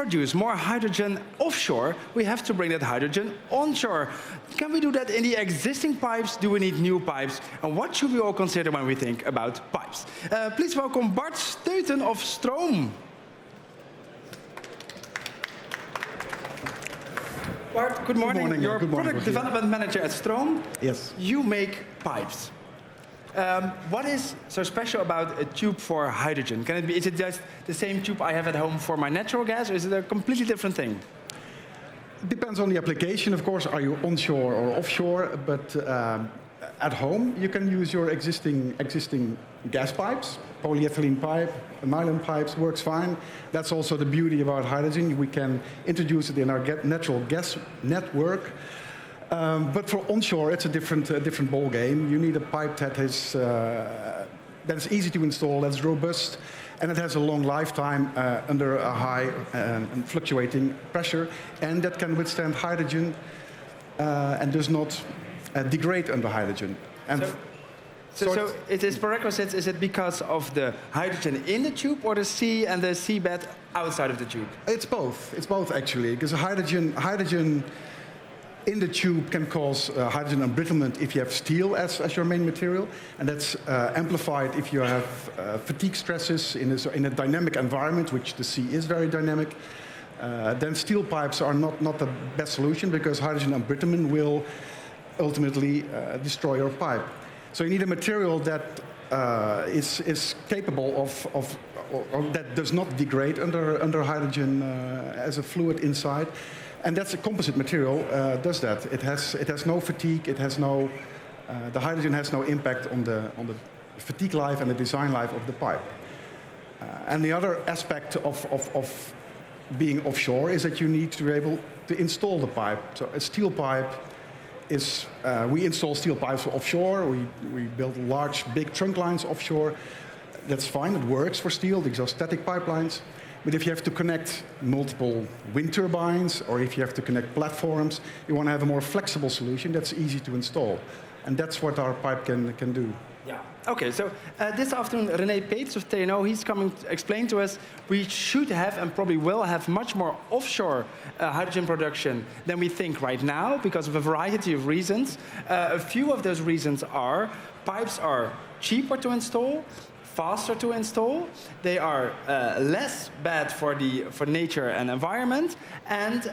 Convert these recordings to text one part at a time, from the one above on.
produce more hydrogen offshore, we have to bring that hydrogen onshore. Can we do that in the existing pipes? Do we need new pipes? And what should we all consider when we think about pipes? Please welcome Bart Steuten of Strohm. Bart, good morning. Good morning. You're Good morning. product development manager at Strohm. Yes. You make pipes. What is so special about a tube for hydrogen? Can it be? Is it just the same tube I have at home for my natural gas, or is it a completely different thing? Depends on the application, of course. Are you onshore or offshore? But at home, you can use your existing gas pipes, polyethylene pipe, nylon pipes, works fine. That's also the beauty about hydrogen. We can introduce it in our natural gas network. But for onshore, it's a different ball game. You need a pipe that is easy to install, that's robust, and it has a long lifetime under a high and fluctuating pressure, and that can withstand hydrogen and does not degrade under hydrogen. And so it is prerequisites. Is it because of the hydrogen in the tube, or the sea and the seabed outside of the tube? It's both. It's both actually, because hydrogen in the tube can cause hydrogen embrittlement if you have steel as your main material, and that's amplified if you have fatigue stresses in a dynamic environment, which the sea is very dynamic. Then steel pipes are not the best solution, because hydrogen embrittlement will ultimately destroy your pipe. So you need a material that is capable of or that does not degrade under hydrogen as a fluid inside. And that's a composite material, does that. It has no fatigue, it has no, the hydrogen has no impact on the fatigue life and the design life of the pipe. And the other aspect of being offshore is that you need to be able to install the pipe. So a steel pipe is, we install steel pipes offshore, we build large, big trunk lines offshore. That's fine, it works for steel, these are static pipelines. But if you have to connect multiple wind turbines, or if you have to connect platforms, you want to have a more flexible solution that's easy to install. And that's what our pipe can do. Yeah. Okay, so this afternoon, René Peets of TNO, he's coming to explain to us we should have and probably will have much more offshore hydrogen production than we think right now, because of a variety of reasons. A few of those reasons are pipes are cheaper to install, faster to install, they are less bad for nature and environment, and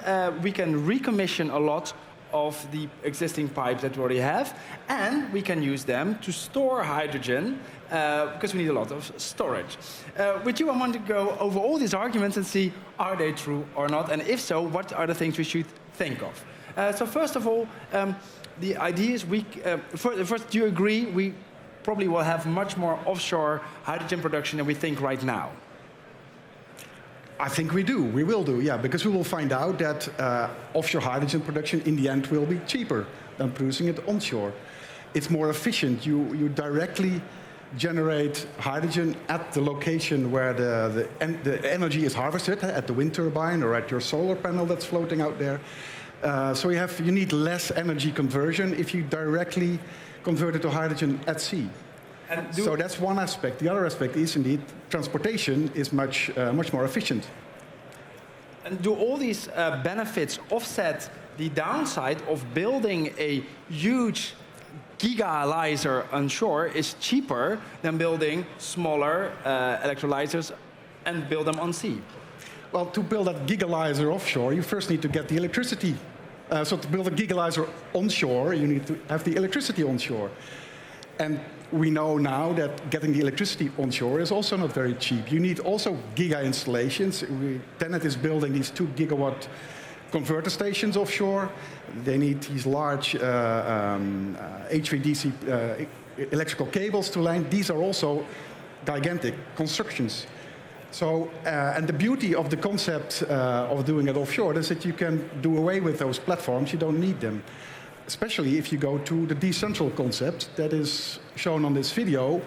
we can recommission a lot of the existing pipes that we already have, and we can use them to store hydrogen because we need a lot of storage. With you, I want to go over all these arguments and see, are they true or not, and if so, what are the things we should think of? So first of all, the idea is first, do you agree we probably will have much more offshore hydrogen production than we think right now? I think we will do, yeah, because we will find out that offshore hydrogen production in the end will be cheaper than producing it onshore. It's more efficient. You directly generate hydrogen at the location where the energy is harvested, at the wind turbine or at your solar panel that's floating out there. So you need less energy conversion if you directly convert it to hydrogen at sea. So that's one aspect. The other aspect is indeed transportation is much more efficient. And do all these benefits offset the downside of building a huge gigalyzer onshore is cheaper than building smaller electrolyzers and build them on sea? Well, to build that gigalyzer offshore, you first need to get the electricity. So to build a gigalyzer onshore, you need to have the electricity onshore. And we know now that getting the electricity onshore is also not very cheap. You need also giga installations. TenneT is building these 2 gigawatt converter stations offshore. They need these large HVDC electrical cables to line. These are also gigantic constructions. So, and the beauty of the concept of doing it offshore is that you can do away with those platforms. You don't need them. Especially if you go to the decentral concept that is shown on this video,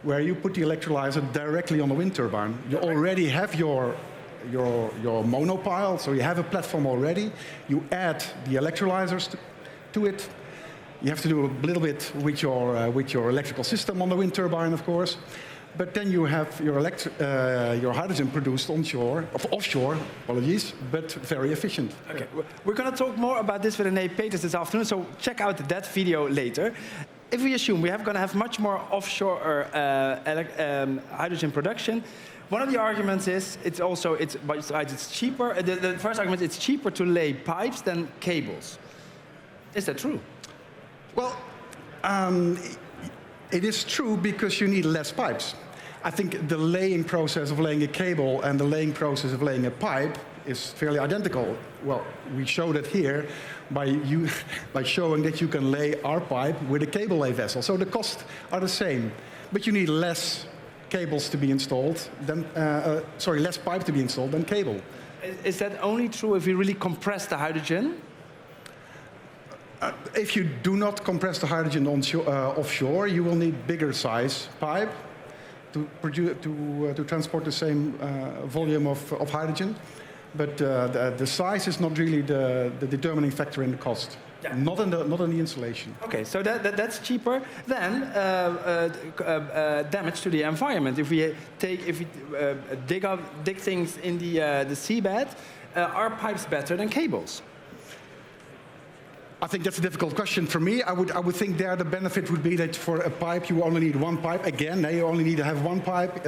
where you put the electrolyzer directly on the wind turbine. You already have your monopile, so you have a platform already. You add the electrolyzers to it. You have to do a little bit with your electrical system on the wind turbine, of course. but then you have your hydrogen produced offshore, apologies, but very efficient. Okay, we're going to talk more about this with René Peters this afternoon, so check out that video later. If we assume we are going to have much more offshore hydrogen production, one of the arguments is it's cheaper. The first argument is it's cheaper to lay pipes than cables. Is that true? Well, it is true because you need less pipes. I think the laying process of laying a cable and the laying process of laying a pipe is fairly identical. Well, we showed it here by showing that you can lay our pipe with a cable lay vessel. So the costs are the same, but you need less cables to be installed than, less pipe to be installed than cable. Is that only true if we really compress the hydrogen? If you do not compress the hydrogen offshore, you will need bigger size pipe to transport the same volume of hydrogen. But the size is not really the determining factor in the cost. Yeah. Not in the installation. Okay, so that's cheaper than damage to the environment. If we dig things in the seabed, are pipes better than cables? I think that's a difficult question for me. I would think there the benefit would be that for a pipe you only need one pipe. Again, you only need to have one pipe.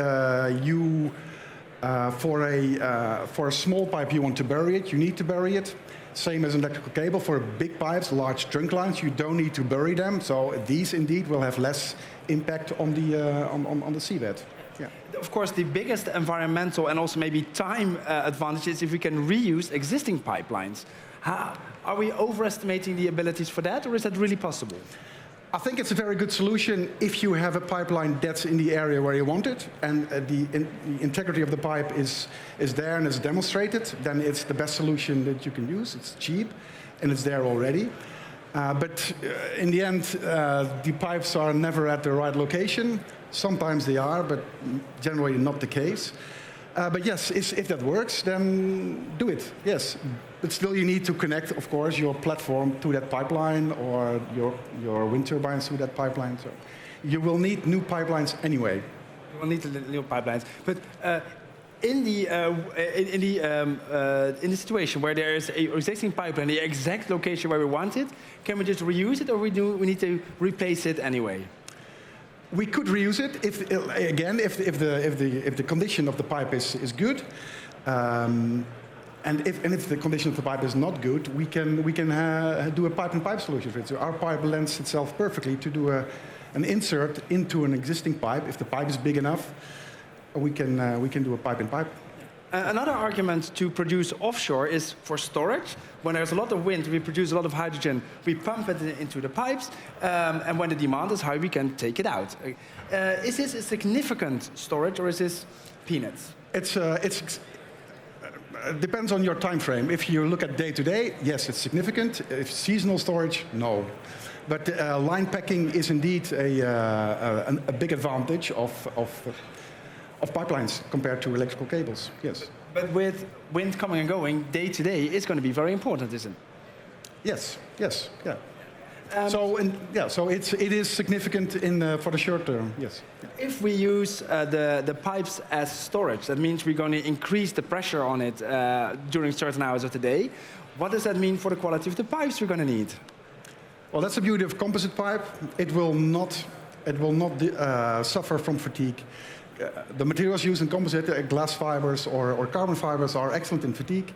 For a small pipe you want to bury it, you need to bury it. Same as an electrical cable. For big pipes, large trunk lines, you don't need to bury them. So these indeed will have less impact on the seabed. Yeah. Of course, the biggest environmental and also maybe time advantage is if we can reuse existing pipelines. Are we overestimating the abilities for that, or is that really possible? I think it's a very good solution if you have a pipeline that's in the area where you want it, and the integrity of the pipe is there and is demonstrated, then it's the best solution that you can use. It's cheap, and it's there already. But in the end, the pipes are never at the right location. Sometimes they are, but generally not the case. But yes, if that works, then do it, yes. But still you need to connect, of course, your platform to that pipeline or your wind turbines to that pipeline. So you will need new pipelines anyway. You will need new pipelines. But in the situation where there is an existing pipeline, the exact location where we want it, can we just reuse it, or we need to replace it anyway? We could reuse it if the condition of the pipe is good, and if the condition of the pipe is not good, we can do a pipe-in-pipe solution for it. So our pipe lends itself perfectly to do an insert into an existing pipe. If the pipe is big enough, we can do a pipe-in-pipe. Another argument to produce offshore is for storage. When there's a lot of wind, we produce a lot of hydrogen, we pump it into the pipes, and when the demand is high, we can take it out. Is this a significant storage, or is this peanuts? It depends on your time frame. If you look at day-to-day, yes, it's significant. If seasonal storage, no. But line packing is indeed a big advantage of pipelines compared to electrical cables, yes. But with wind coming and going, day to day, it's going to be very important, isn't it? Yes, yeah. So it is significant for the short term, yes. If we use the pipes as storage, that means we're going to increase the pressure on it during certain hours of the day. What does that mean for the quality of the pipes we're going to need? Well, that's the beauty of composite pipe. It will not suffer from fatigue. The materials used in composite, glass fibers or carbon fibers, are excellent in fatigue.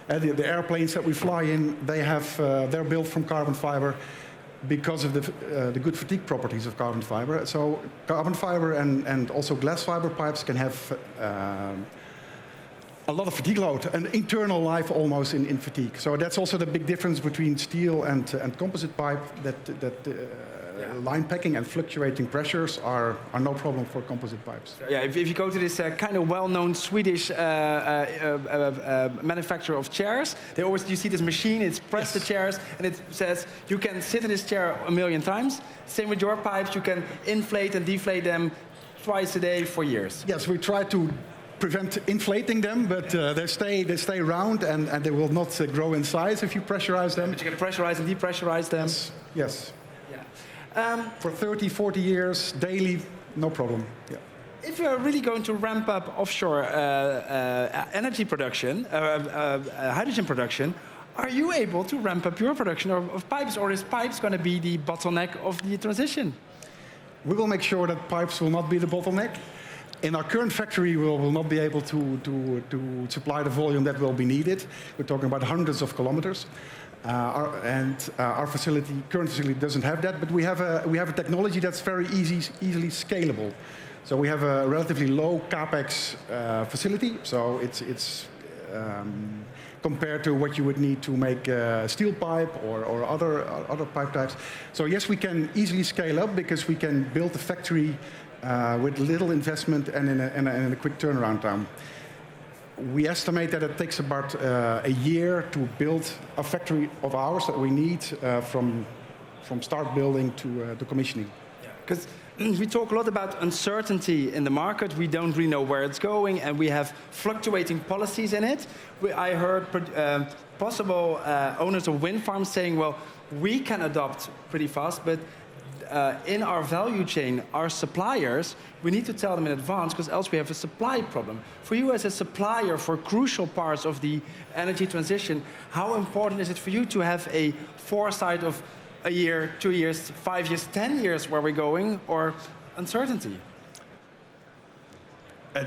The airplanes that we fly in, they're built from carbon fiber because of the good fatigue properties of carbon fiber. So carbon fiber and also glass fiber pipes can have a lot of fatigue load, an internal life almost in fatigue. So that's also the big difference between steel and composite pipe, line packing and fluctuating pressures are no problem for composite pipes. Yeah, if you go to this kind of well-known Swedish manufacturer of chairs, you see this machine, it's press the chairs, and it says you can sit in this chair 1 million times. Same with your pipes, you can inflate and deflate them twice a day for years. Yes, we try to prevent inflating them, but they stay round and they will not grow in size if you pressurize them. But you can pressurize and depressurize them. Yes. For 30, 40 years, daily, no problem. Yeah. if you're really going to ramp up offshore energy production, hydrogen production, are you able to ramp up your production of pipes, or is pipes going to be the bottleneck of the transition? We will make sure that pipes will not be the bottleneck. In our current factory, we will not be able to supply the volume that will be needed. We're talking about hundreds of kilometers. Our current facility doesn't have that, but we have a technology that's very easily scalable. So we have a relatively low capex facility, so it's compared to what you would need to make steel pipe or other pipe types. So yes, we can easily scale up because we can build a factory with little investment and in a quick turnaround time. We estimate that it takes about a year to build a factory of ours that we need from start building to commissioning. Because we talk a lot about uncertainty in the market. We don't really know where it's going, and we have fluctuating policies in it. I heard possible owners of wind farms saying, well, we can adopt pretty fast, but in our value chain, our suppliers, we need to tell them in advance, because else we have a supply problem. For you as a supplier for crucial parts of the energy transition, how important is it for you to have a foresight of a year, 2 years, 5 years, 10 years where we're going, or uncertainty?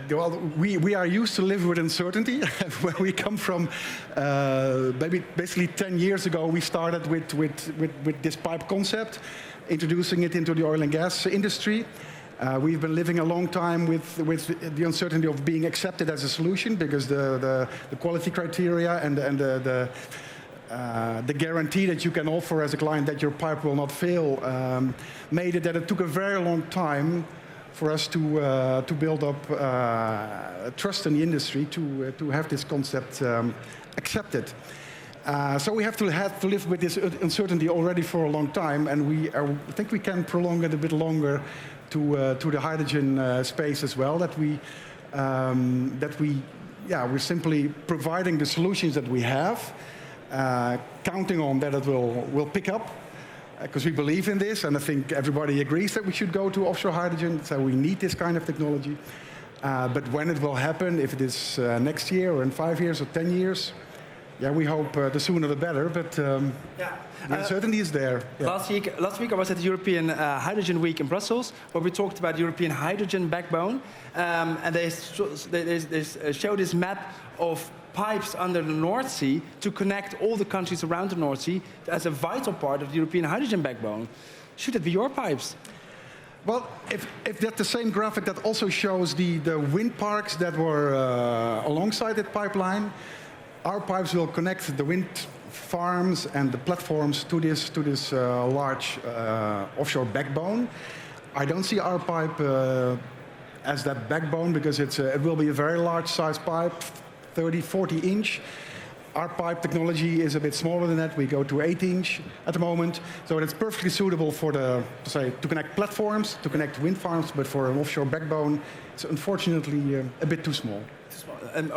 Well, we are used to live with uncertainty. Where we come from, basically 10 years ago, we started with this pipe concept, introducing it into the oil and gas industry. We've been living a long time with the uncertainty of being accepted as a solution, because the quality criteria and the guarantee that you can offer as a client that your pipe will not fail made it that it took a very long time for us to build up trust in the industry to have this concept accepted. So we have to live with this uncertainty already for a long time, and I think we can prolong it a bit longer to the hydrogen space as well. We're simply providing the solutions that we have, counting on that it will pick up, because we believe in this, and I think everybody agrees that we should go to offshore hydrogen. So we need this kind of technology. But when it will happen, if it is next year or in 5 years or 10 years. Yeah, we hope the sooner the better, but the uncertainty is there. Yeah. Last week I was at the European Hydrogen Week in Brussels, where we talked about the European hydrogen backbone, and they showed this map of pipes under the North Sea to connect all the countries around the North Sea as a vital part of the European hydrogen backbone. Should it be your pipes? Well, if that's the same graphic that also shows the wind parks that were alongside that pipeline, our pipes will connect the wind farms and the platforms to this large offshore backbone. I don't see our pipe as that backbone, because it will be a very large size pipe, 30, 40 inch. Our pipe technology is a bit smaller than that. We go to 8 inch at the moment. So it's perfectly suitable for to connect platforms, to connect wind farms, but for an offshore backbone, it's unfortunately a bit too small. And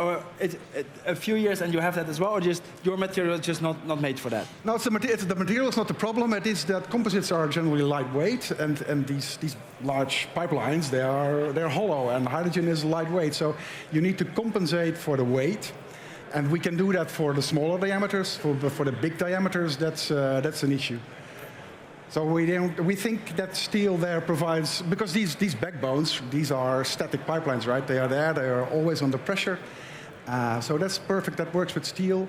a few years and you have that as well, or just your material is just not made for that? No, the material is not the problem. It is that composites are generally lightweight, and these large pipelines, they're hollow, and hydrogen is lightweight. So you need to compensate for the weight, and we can do that for the smaller diameters. For the big diameters, that's an issue. So we think that steel there provides, because these backbones, these are static pipelines, right? They are there, they are always under pressure. So that's perfect, that works with steel.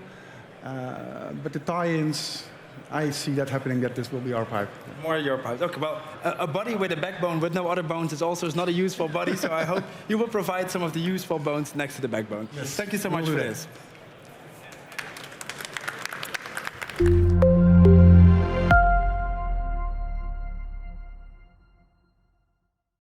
But the tie-ins, I see that happening, that this will be our pipe. More your pipe. Okay, well, a body with a backbone with no other bones is not a useful body, so I hope you will provide some of the useful bones next to the backbone. Yes. Thank you so much for this.